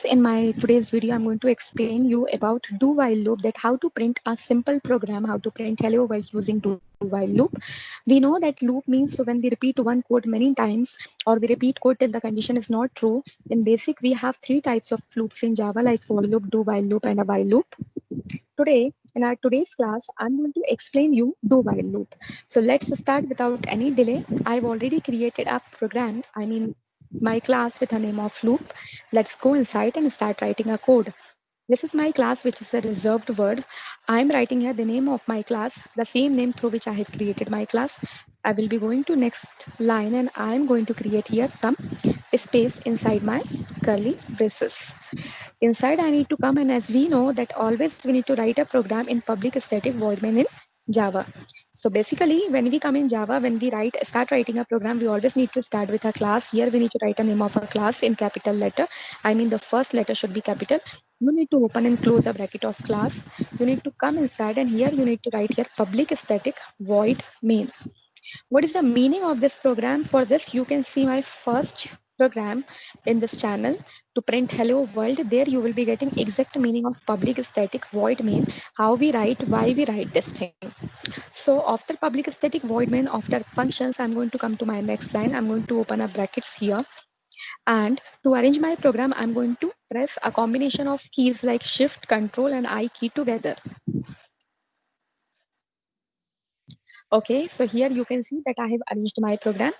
In my today's video, I'm going to explain you about do while loop, that how to print a simple program, how to print hello while using do while loop. We know that loop means so when we repeat one code many times or we repeat code till the condition is not true. In basic, we have three types of loops in Java like for loop, do while loop, and a while loop. Today, in our today's class, I'm going to explain you do while loop. So let's start without any delay. I've already created a program, my class with a name of loop. Let's go inside and start writing a code. This is my class, which is a reserved word. I'm writing here the name of my class, the same name through which I have created my class. I will be going to next line and I'm going to create here some space inside my curly braces. Inside I need to come, and as we know that always we need to write a program in public static void main in Java. So basically when we come in Java, when we start writing a program, we always need to start with a class. Here we need to write a name of a class in capital letter. The first letter should be capital. You need to open and close a bracket of class. You need to come inside and here you need to write here public static void main. What is the meaning of this program? For this, you can see my first program in this channel to print hello world. There you will be getting exact meaning of public static void main, how we write, why we write this thing. So after public static void main, after functions, I'm going to come to my next line. I'm going to open up brackets here. And to arrange my program, I'm going to press a combination of keys like shift, control, and I key together. Okay, so here you can see that I have arranged my program.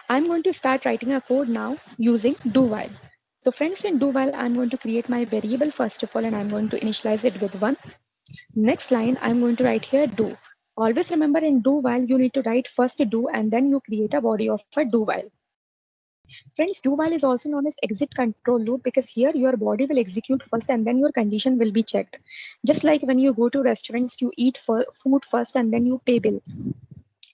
I'm going to start writing a code now using do while. So friends, in do while, I'm going to create my variable first of all, and I'm going to initialize it with 1. Next line, I'm going to write here do. Always remember in do while, you need to write first do and then you create a body of a do while. Friends, do while is also known as exit control loop because here your body will execute first and then your condition will be checked. Just like when you go to restaurants, you eat food first and then you pay bill.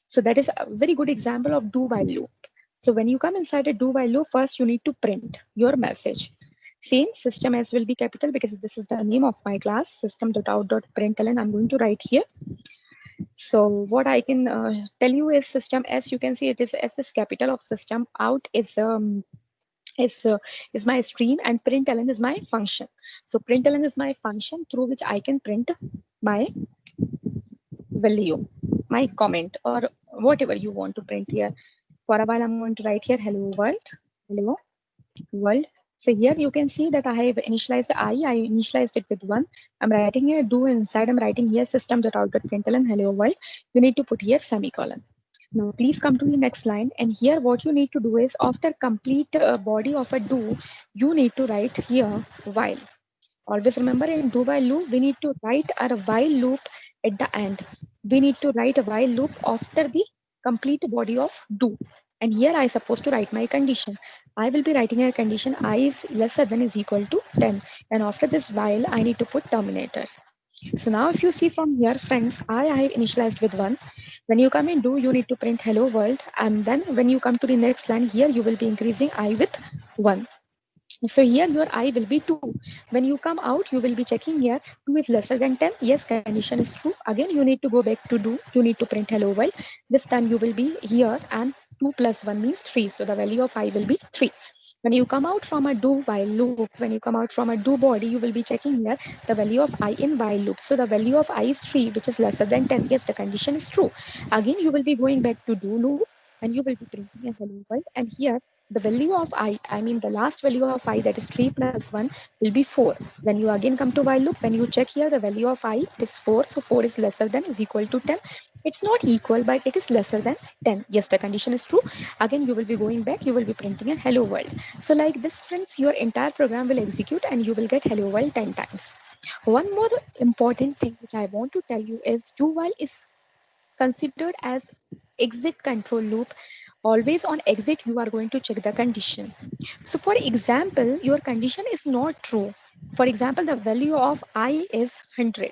So that is a very good example of do while loop. So when you come inside a do while loop, first you need to print your message. Same system as will be capital because this is the name of my class, system.out.println. I'm going to write here. So what I can tell you is system S. You can see it is S is capital of system. Out is my stream and println is my function. So println is my function through which I can print my value, my comment, or whatever you want to print here. For a while, I'm going to write here hello world, hello world. So here you can see that I have initialized I initialized it with 1. I'm writing here do inside. I'm writing here system.out.println hello world. You need to put here semicolon. Now please come to the next line, and here what you need to do is after complete body of a do, you need to write here while. Always remember in do while loop, we need to write our while loop at the end. We need to write a while loop after the complete body of do. And here I supposed to write my condition. I will be writing a condition I is lesser than is equal to 10. And after this while, I need to put terminator. So now if you see from here, friends, I have initialized with 1. When you come in do, you need to print hello world. And then when you come to the next line, here you will be increasing I with 1. So here your I will be 2. When you come out, you will be checking here 2 is lesser than 10. Yes, condition is true. Again, you need to go back to do. You need to print hello world. This time you will be here and 2 plus 1 means 3. So the value of I will be 3. When you come out from a do while loop, when you come out from a do body, you will be checking here the value of I in while loop. So the value of I is 3, which is lesser than 10. Yes, the condition is true. Again, you will be going back to do loop and you will be printing a hello world. And here the value of the last value of I, that is 3 plus 1 will be 4. When you again come to while loop, when you check here the value of I, it is 4. So 4 is lesser than is equal to 10. It's not equal, but it is lesser than 10. Yes, the condition is true. Again, you will be going back, you will be printing a hello world. So like this, friends, your entire program will execute and you will get hello world 10 times. One more important thing which I want to tell you is do while is considered as exit control loop. Always on exit, you are going to check the condition. So for example, your condition is not true. For example, the value of I is 100.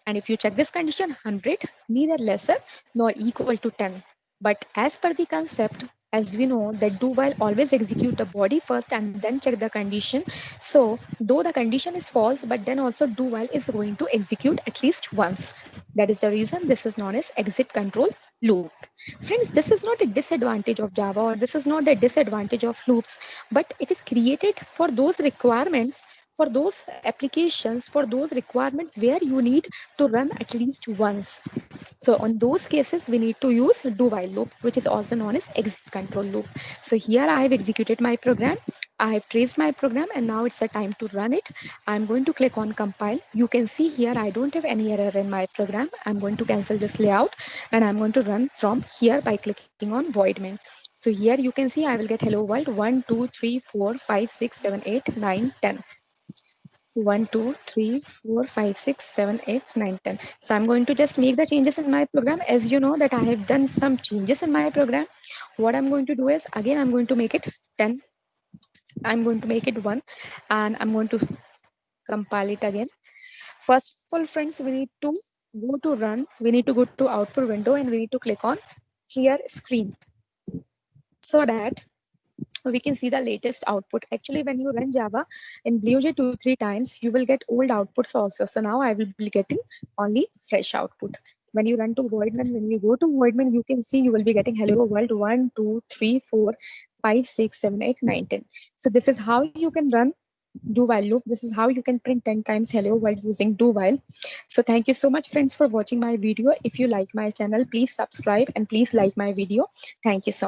And if you check this condition, 100, neither lesser nor equal to 10. But as per the concept, as we know that do while always execute the body first and then check the condition. So though the condition is false, but then also do while is going to execute at least once. That is the reason this is known as exit control loop. Friends, this is not a disadvantage of Java, or this is not the disadvantage of loops, but it is created for those requirements, for those applications, for those requirements where you need to run at least once. So on those cases, we need to use do while loop, which is also known as exit control loop. So here I have executed my program. I have traced my program, and now it's the time to run it. I'm going to click on compile. You can see here I don't have any error in my program. I'm going to cancel this layout, and I'm going to run from here by clicking on void main. So here you can see I will get hello world 1, 2, 3, 4, 5, 6, 7, 8, 9, 10. 1, 2, 3, 4, 5, 6, 7, 8, 9, 10. So I'm going to just make the changes in my program. As you know that I have done some changes in my program. What I'm going to do is, again, I'm going to make it 10. I'm going to make it 1, and I'm going to compile it again. First of all, friends, we need to go to run. We need to go to output window, and we need to click on clear screen so that we can see the latest output. Actually, when you run Java in BlueJ 2-3 times, you will get old outputs also. So now I will be getting only fresh output. When you run to Voidman, when you go to Voidman, you can see you will be getting hello world 1, 2, 3, 4, 5, 6, 7, 8, 9, 10. So this is how you can run do while loop. This is how you can print 10 times hello while using do while. So thank you so much, friends, for watching my video. If you like my channel, please subscribe and please like my video. Thank you so much.